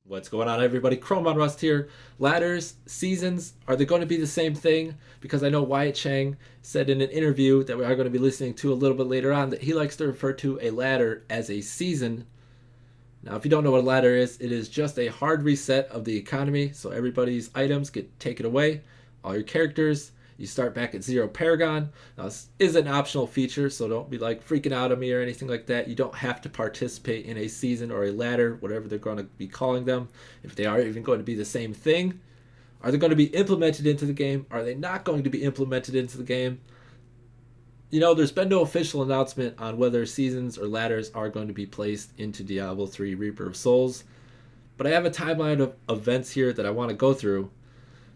What's going on, everybody? ChromeOnRust here. Ladders, seasons, are they going to be the same thing? Because I know Wyatt Cheng said in an interview that we are going to be listening to a little bit later on that he likes to refer to a ladder as a season. Now, if you don't know what a ladder is, it is just a hard reset of the economy. So everybody's items get taken away, all your characters. You start back at zero Paragon. Now, this is an optional feature, so don't be like freaking out on me or anything like that. You don't have to participate in a season or a ladder, whatever they're going to be calling them. If they are even going to be the same thing, are they going to be implemented into the game? Are they not going to be implemented into the game? You know, there's been no official announcement on whether seasons or ladders are going to be placed into Diablo 3 Reaper of Souls, but I have a timeline of events here that I want to go through.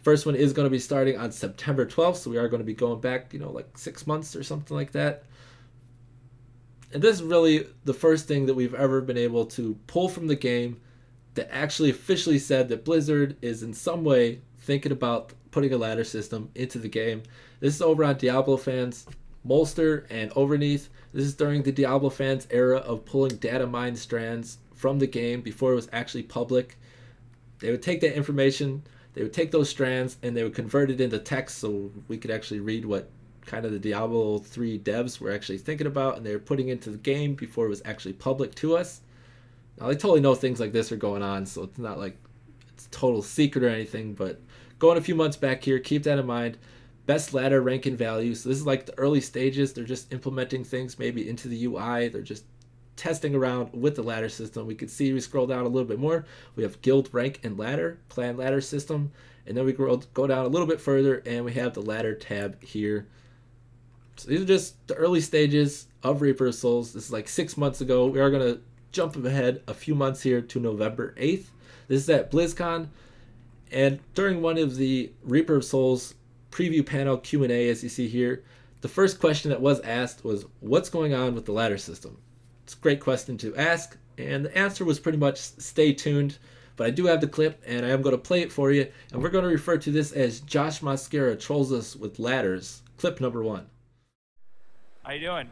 First one is going to be starting on September 12th, so we are going to be going back, like 6 months or something like that. And this is really the first thing that we've ever been able to pull from the game that actually officially said that Blizzard is in some way thinking about putting a ladder system into the game. This is over on Diablo Fans, Molster, and Overneath. This is during the Diablo Fans era of pulling data mine strands from the game before it was actually public. They would take that information, they would take those strands and they would convert it into text so we could actually read what kind of the Diablo 3 devs were actually thinking about, and they were putting into the game before it was actually public to us. Now, they totally know things like this are going on, so it's not like it's a total secret or anything, but going a few months back here, keep that in mind. Best ladder rank and value. So this is like the early stages. They're just implementing things maybe into the UI. They're just testing around with the ladder system. We can see, we scroll down a little bit more, we have guild rank and ladder, clan ladder system, and then we go down a little bit further and we have the ladder tab here. So these are just the early stages of Reaper of Souls. This is like 6 months ago. We are going to jump ahead a few months here to November 8th. This is at BlizzCon, and during one of the Reaper of Souls preview panel Q&A, as you see here, the first question that was asked was, what's going on with the ladder system? It's a great question to ask, and the answer was pretty much stay tuned. But I do have the clip, and I am going to play it for you, and we're going to refer to this as Josh Mosqueira trolls us with ladders. Clip number 1. How you doing?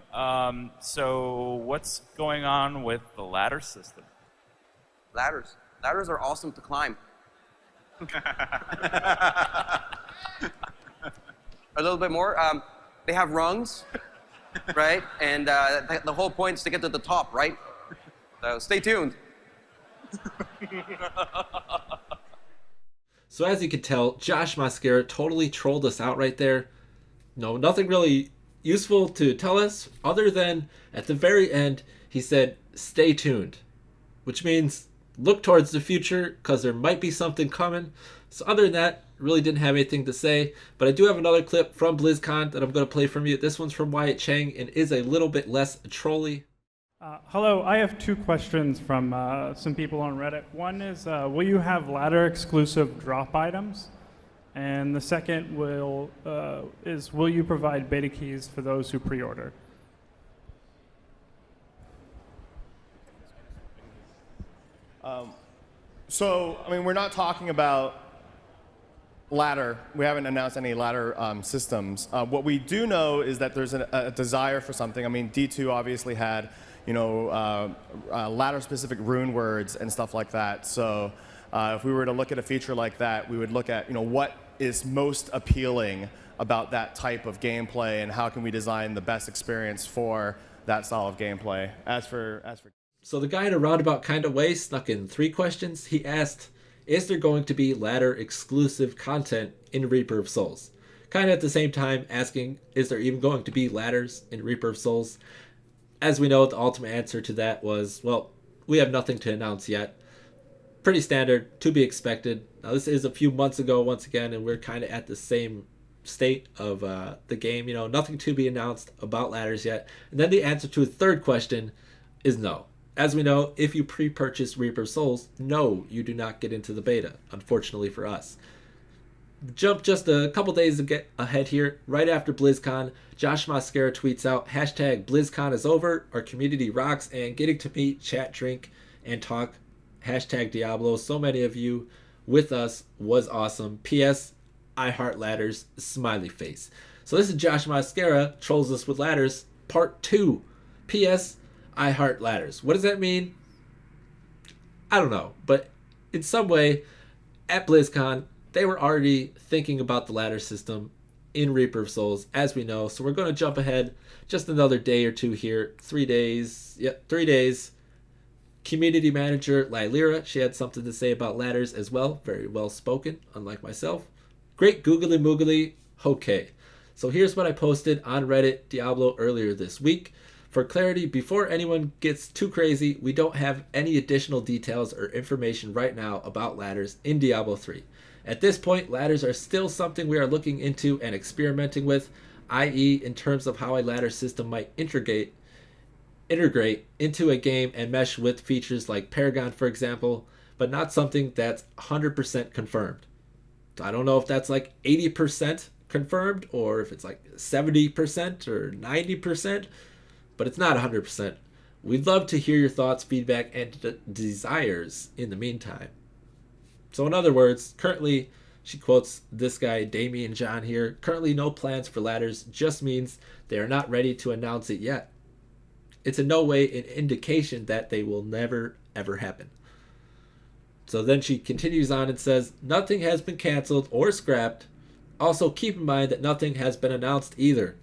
So what's going on with the ladder system? Ladders. Ladders are awesome to climb. A little bit more. They have rungs, right? And the whole point is to get to the top, right? So stay tuned. So as you can tell, Josh Mosqueira totally trolled us out right there. No, nothing really useful to tell us other than at the very end he said stay tuned, which means look towards the future because there might be something coming. So other than that, really didn't have anything to say, but I do have another clip from BlizzCon that I'm going to play from you. This one's from Wyatt Cheng and is a little bit less trolly. Hello, I have two questions from some people on Reddit. One is, will you have ladder exclusive drop items? And the second will you provide beta keys for those who pre-order? We're not talking about ladder. We haven't announced any ladder systems. What we do know is that there's a desire for something. I mean, D2 obviously had, ladder-specific rune words and stuff like that. So if we were to look at a feature like that, we would look at, what is most appealing about that type of gameplay and how can we design the best experience for that style of gameplay. So the guy in a roundabout kind of way snuck in 3 questions. He asked, is there going to be ladder exclusive content in Reaper of Souls? Kind of at the same time asking, is there even going to be ladders in Reaper of Souls? As we know, the ultimate answer to that was, well, we have nothing to announce yet. Pretty standard, to be expected. Now this is a few months ago once again, and we're kind of at the same state of the game. Nothing to be announced about ladders yet. And then the answer to a third question is no. As we know, if you pre-purchase Reaper of Souls, no, you do not get into the beta, unfortunately for us. Jump just a couple days ahead here, right after BlizzCon, Josh Mosqueira tweets out, hashtag BlizzCon is over, our community rocks, and getting to meet, chat, drink, and talk, hashtag Diablo, so many of you with us was awesome. P.S. I heart ladders, smiley face. So this is Josh Mosqueira, trolls us with ladders, part 2. P.S. I heart ladders. What does that mean? I don't know, but in some way, at BlizzCon, they were already thinking about the ladder system in Reaper of Souls, as we know. So we're going to jump ahead just another day or two here. 3 days. Yep, 3 days. Community manager Lylira, she had something to say about ladders as well. Very well spoken, unlike myself. Great googly moogly. Okay. So here's what I posted on Reddit Diablo earlier this week. For clarity, before anyone gets too crazy, we don't have any additional details or information right now about ladders in Diablo 3. At this point, ladders are still something we are looking into and experimenting with, i.e. in terms of how a ladder system might integrate into a game and mesh with features like Paragon, for example, but not something that's 100% confirmed. So I don't know if that's like 80% confirmed or if it's like 70% or 90%, but it's not 100%. We'd love to hear your thoughts, feedback, and desires in the meantime. So in other words, currently, she quotes this guy, Damien John here, currently no plans for ladders just means they are not ready to announce it yet. It's in no way an indication that they will never, ever happen. So then she continues on and says, nothing has been canceled or scrapped. Also, keep in mind that nothing has been announced either.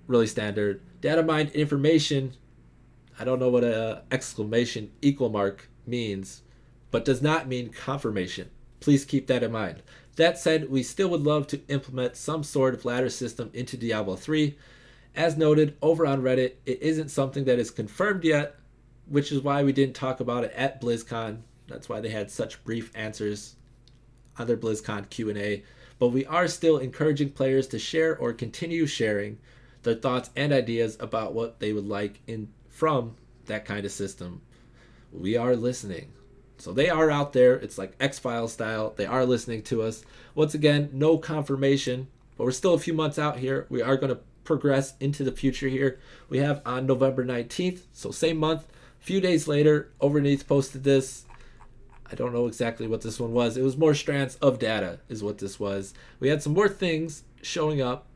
Really standard. Data mined information, I don't know what a exclamation equal mark means, but does not mean confirmation. Please keep that in mind. That said, we still would love to implement some sort of ladder system into Diablo 3. As noted over on Reddit, it isn't something that is confirmed yet, which is why we didn't talk about it at BlizzCon. That's why they had such brief answers on their BlizzCon Q&A. But we are still encouraging players to share or continue sharing their thoughts and ideas about what they would like from that kind of system. We are listening. So they are out there. It's like X-Files style. They are listening to us. Once again, no confirmation, but we're still a few months out here. We are going to progress into the future here. We have on November 19th, so same month, a few days later, Overneath posted this. I don't know exactly what this one was. It was more strands of data is what this was. We had some more things showing up.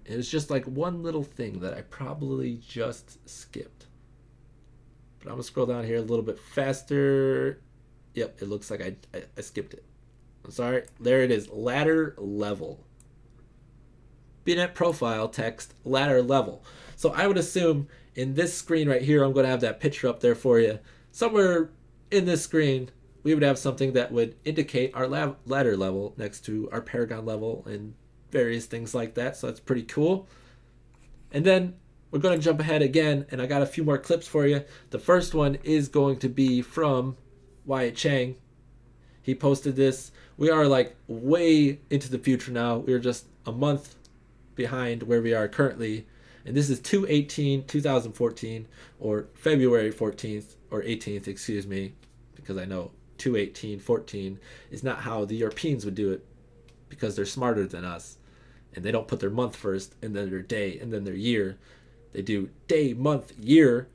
It was just like one little thing that I probably just skipped. But I'm going to scroll down here a little bit faster. Yep, it looks like I skipped it. I'm sorry. There it is. Ladder level. BNet profile text ladder level. So I would assume in this screen right here, I'm going to have that picture up there for you. Somewhere in this screen, we would have something that would indicate our ladder level next to our Paragon level and various things like that. So that's pretty cool. And then we're going to jump ahead again, and I got a few more clips for you. The first one is going to be from Wyatt Cheng. He posted this. We are like way into the future now. We're just a month behind where we are currently. And this is 2/18/2014, or February 14th, or 18th, excuse me, because I know 2/18/14 is not how the Europeans would do it, because they're smarter than us. And they don't put their month first, and then their day, and then their year. They do day, month, year.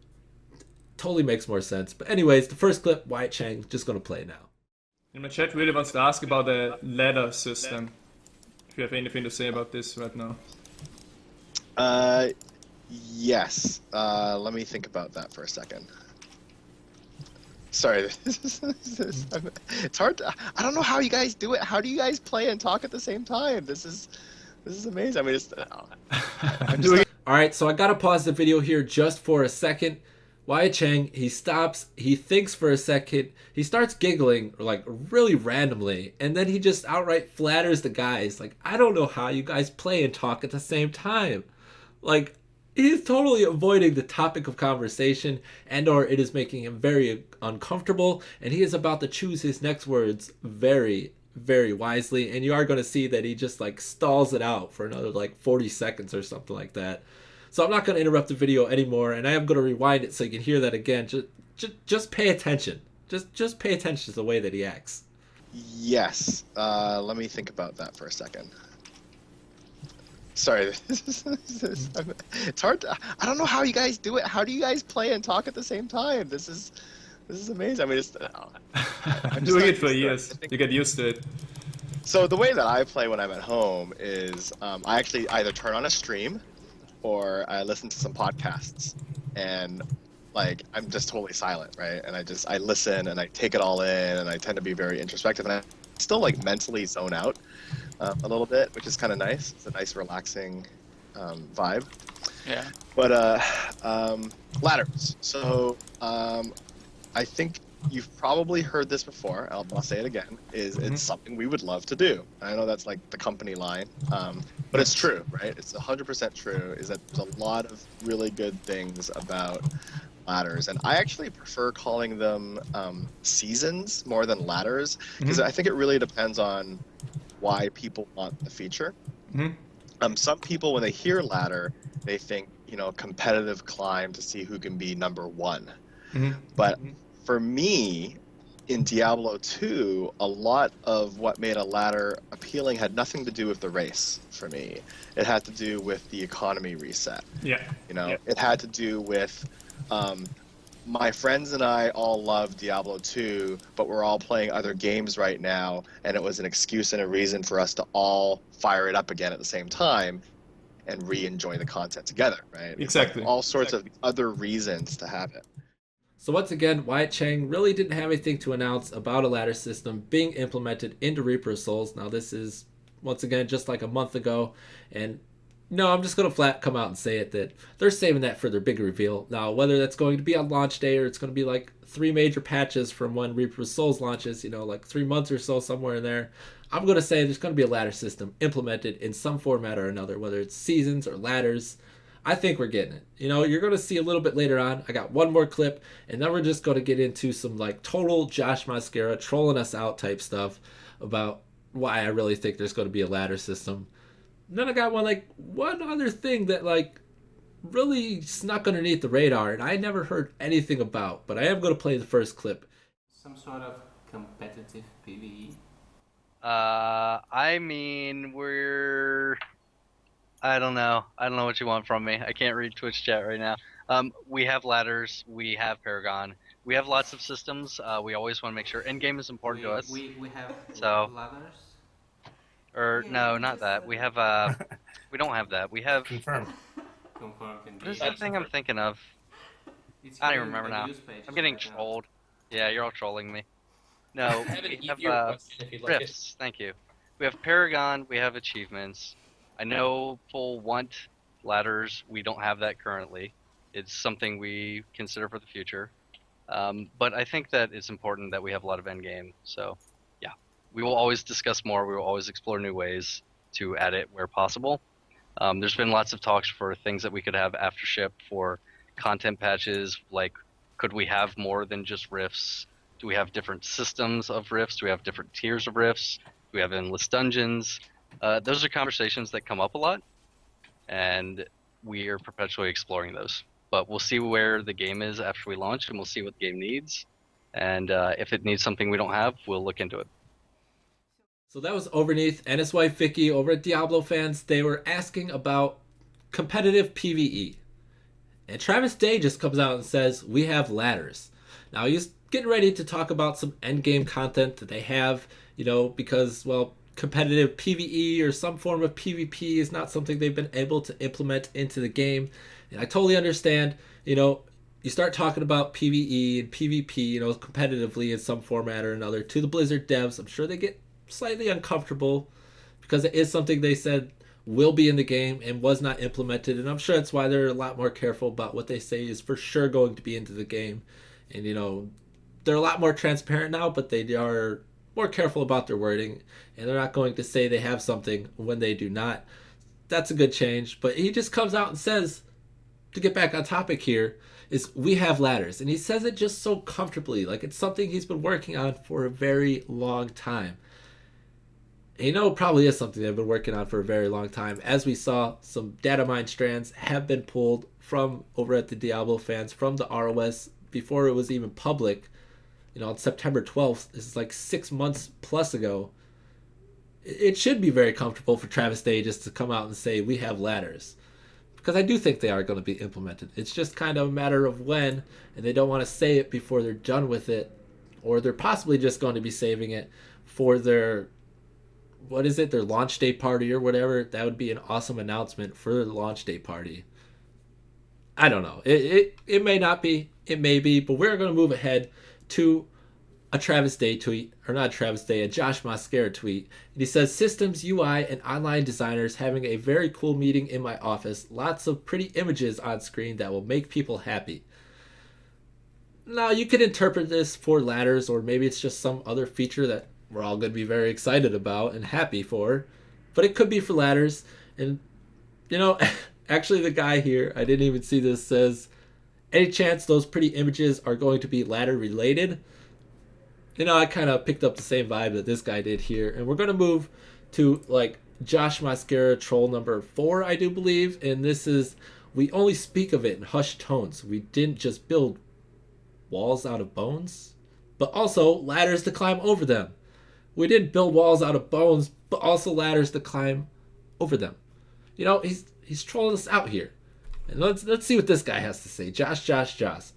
Totally makes more sense. But anyways, the first clip, Wyatt Cheng, just going to play it now. And my chat really wants to ask about the ladder system. If you have anything to say about this right now. Yes. Let me think about that for a second. Sorry, it's hard to, I don't know how you guys do it. How do you guys play and talk at the same time? This is amazing. I mean, I'm just All right, so I got to pause the video here just for a second. Wyatt Cheng, he stops, he thinks for a second, he starts giggling like really randomly, and then he just outright flatters the guys. Like, I don't know how you guys play and talk at the same time. Like, he's totally avoiding the topic of conversation, and or it is making him very uncomfortable, and he is about to choose his next words very, very wisely, and you are going to see that he just like stalls it out for another like 40 seconds or something like that. So I'm not going to interrupt the video anymore, and I am going to rewind it so you can hear that again. Just pay attention. Just pay attention to the way that he acts. Yes. Let me think about that for a second. Sorry, it's hard to, I don't know how you guys do it. How do you guys play and talk at the same time? This is amazing. I mean, I'm doing it for years. You get used to it. So the way that I play when I'm at home is I actually either turn on a stream or I listen to some podcasts. And like I'm just totally silent, right? And I listen and I take it all in, and I tend to be very introspective, and I still like mentally zone out a little bit, which is kind of nice. It's a nice relaxing vibe. Yeah. But ladders. So I think you've probably heard this before. I'll say it again. It's something we would love to do. I know that's like the company line, but it's true, right? It's 100% true. Is that there's a lot of really good things about ladders, and I actually prefer calling them seasons more than ladders, because I think it really depends on why people want the feature. Some people, when they hear ladder, they think, competitive climb to see who can be number one. But for me, in Diablo 2, a lot of what made a ladder appealing had nothing to do with the race for me. It had to do with the economy reset. It had to do with my friends and I all love Diablo 2, but we're all playing other games right now, and it was an excuse and a reason for us to all fire it up again at the same time and re-enjoy the content together, right? Exactly. Like all sorts of other reasons to have it. So once again, Wyatt Cheng really didn't have anything to announce about a ladder system being implemented into Reaper of Souls. Now this is, once again, just like a month ago, and no, I'm just going to flat come out and say it, that they're saving that for their big reveal. Now, whether that's going to be on launch day or it's going to be like 3 major patches from when Reaper of Souls launches, like 3 months or so, somewhere in there, I'm going to say there's going to be a ladder system implemented in some format or another, whether it's seasons or ladders. I think we're getting it. You're going to see a little bit later on. I got one more clip, and then we're just going to get into some like total Josh Mosqueira trolling us out type stuff about why I really think there's going to be a ladder system. And then I got one other thing that really snuck underneath the radar, and I never heard anything about, but I am going to play the first clip. Some sort of competitive PvE? I mean, I don't know. I don't know what you want from me. I can't read Twitch chat right now. We have ladders. We have Paragon. We have lots of systems. We always want to make sure endgame is important to us. We have ladders? Or no, not that. We have we don't have that. We have Confirmed. Confirmed What is the thing I'm thinking of? I don't even remember now. I'm getting trolled. Yeah, you're all trolling me. No, we have rifts. Thank you. We have Paragon. We have achievements. I know people want ladders. We don't have that currently. It's something we consider for the future. But I think that it's important that we have a lot of endgame. So, yeah, we will always discuss more. We will always explore new ways to add it where possible. There's been lots of talks for things that we could have after ship for content patches, like could we have more than just rifts? Do we have different systems of rifts? Do we have different tiers of rifts? Do we have endless dungeons? Those are conversations that come up a lot, and we are perpetually exploring those. But we'll see where the game is after we launch, and we'll see what the game needs. And if it needs something we don't have, we'll look into it. So that was Overneath and his wife Vicky over at Diablo Fans. They were asking about competitive PvE. And Travis Day just comes out and says, we have ladders. Now he's getting ready to talk about some endgame content that they have, because, competitive PvE or some form of PvP is not something they've been able to implement into the game. And I totally understand, you start talking about PvE and PvP, competitively in some format or another to the Blizzard devs. I'm sure they get slightly uncomfortable because it is something they said will be in the game and was not implemented. And I'm sure that's why they're a lot more careful about what they say is for sure going to be into the game. And, they're a lot more transparent now, but they are more careful about their wording, and they're not going to say they have something when they do not. That's a good change. But he just comes out and says, to get back on topic here, is we have ladders. And he says it just so comfortably, like it's something he's been working on for a very long time. And it probably is something they've been working on for a very long time. As we saw, some data mine strands have been pulled from over at the Diablo Fans from the ROS before it was even public. On September 12th, this is like 6 months plus ago. It should be very comfortable for Travis Day just to come out and say, we have ladders. Because I do think they are going to be implemented. It's just kind of a matter of when, and they don't want to say it before they're done with it, or they're possibly just going to be saving it for their, their launch day party or whatever. That would be an awesome announcement for the launch day party. I don't know. It may not be. It may be. But we're going to move ahead to a Travis Day tweet. Or not Travis Day, a Josh Mosqueira tweet. And he says, systems, UI, and online designers having a very cool meeting in my office. Lots of pretty images on screen that will make people happy. Now, you could interpret this for ladders, or maybe it's just some other feature that we're all going to be very excited about and happy for. But it could be for ladders. And, you know, actually the guy here, I didn't even see this, says, any chance those pretty images are going to be ladder related? You know, I kind of picked up the same vibe that this guy did here. And we're going to move to, like, Josh Mosqueira troll number 4, I do believe. And this is, we only speak of it in hushed tones. We didn't just build walls out of bones, but also ladders to climb over them. We didn't build walls out of bones, but also ladders to climb over them. You know, he's trolling us out here. And let's see what this guy has to say. Josh.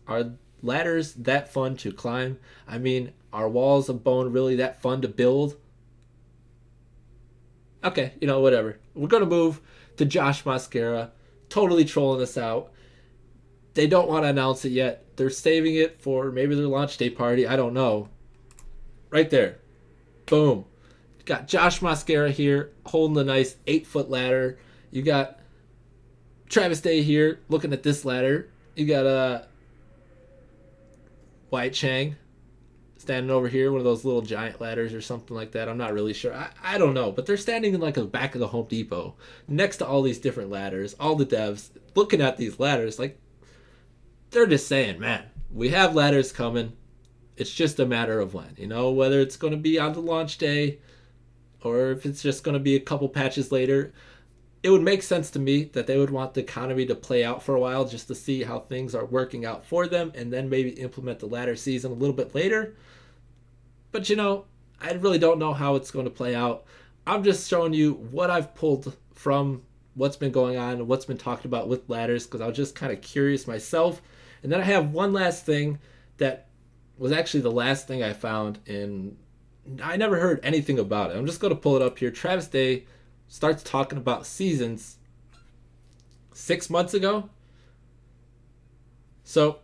Are ladders that fun to climb? I mean, are walls of bone really that fun to build? Okay, you know, whatever. We're going to move to Josh Mosqueira, totally trolling us out. They don't want to announce it yet. They're saving it for maybe their launch day party. I don't know. Right there. Boom. Got Josh Mosqueira here holding the nice 8-foot ladder. You got Travis Day here looking at this ladder. You got Wyatt Cheng standing over here, one of those little giant ladders or something like that. I'm not really sure. I don't know. But they're standing in like the back of the Home Depot next to all these different ladders, all the devs looking at these ladders like they're just saying, man, we have ladders coming. It's just a matter of when, you know, whether it's going to be on the launch day or if it's just going to be a couple patches later. It would make sense to me that they would want the economy to play out for a while just to see how things are working out for them and then maybe implement the ladder season a little bit later. But, you know, I really don't know how it's going to play out. I'm just showing you what I've pulled from what's been going on and what's been talked about with ladders because I was just kind of curious myself. And then I have one last thing that was actually the last thing I found, and I never heard anything about it. I'm just going to pull it up here. Travis Day starts talking about seasons 6 months ago. So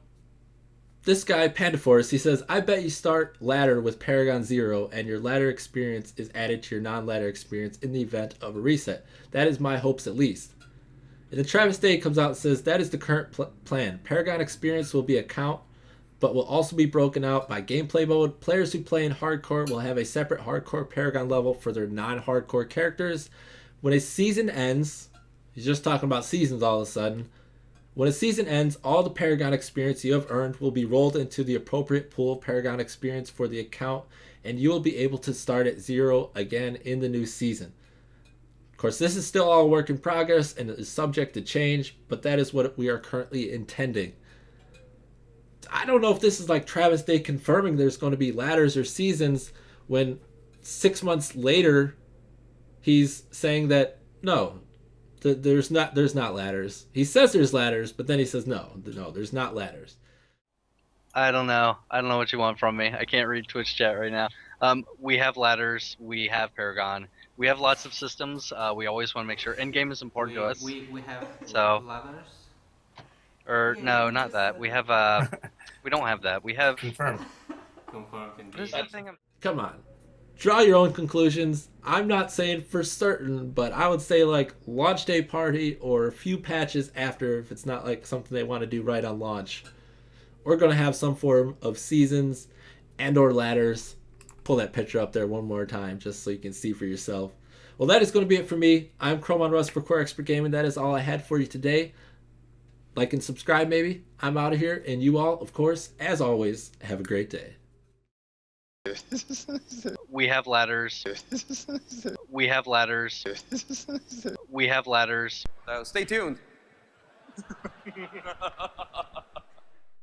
this guy, Pandaforce, he says, I bet you start ladder with Paragon 0 and your ladder experience is added to your non-ladder experience in the event of a reset. That is my hopes at least. And then Travis Day comes out and says, that is the current plan. Paragon experience will be a count, but will also be broken out by gameplay mode. Players who play in hardcore will have a separate hardcore Paragon level for their non-hardcore characters. When a season ends, he's just talking about seasons all of a sudden. When a season ends, all the Paragon experience you have earned will be rolled into the appropriate pool of Paragon experience for the account, and you will be able to start at 0 again in the new season. Of course, this is still all work in progress and is subject to change, but that is what we are currently intending. I don't know if this is like Travis Day confirming there's going to be ladders or seasons when 6 months later he's saying that no, there's not ladders. He says there's ladders, but then he says no, there's not ladders. I don't know what you want from me. I can't read Twitch chat right now. We have ladders. We have Paragon. We have lots of systems. We always want to make sure endgame is important to us. We have So, ladders. or no, not that. We have we don't have that. We have Confirmed. Confirmed what is indeed. that thing? Come on. Draw your own conclusions. I'm not saying for certain, but I would say like launch day party or a few patches after if it's not like something they want to do right on launch. We're going to have some form of seasons and or ladders. Pull that picture up there one more time just so you can see for yourself. Well, that is going to be it for me. I'm ChromeOnRust for Core Expert Gaming. That is all I had for you today. Like and subscribe maybe. I'm out of here. And you all, of course, as always, have a great day. We have ladders. We have ladders. We have ladders. So stay tuned.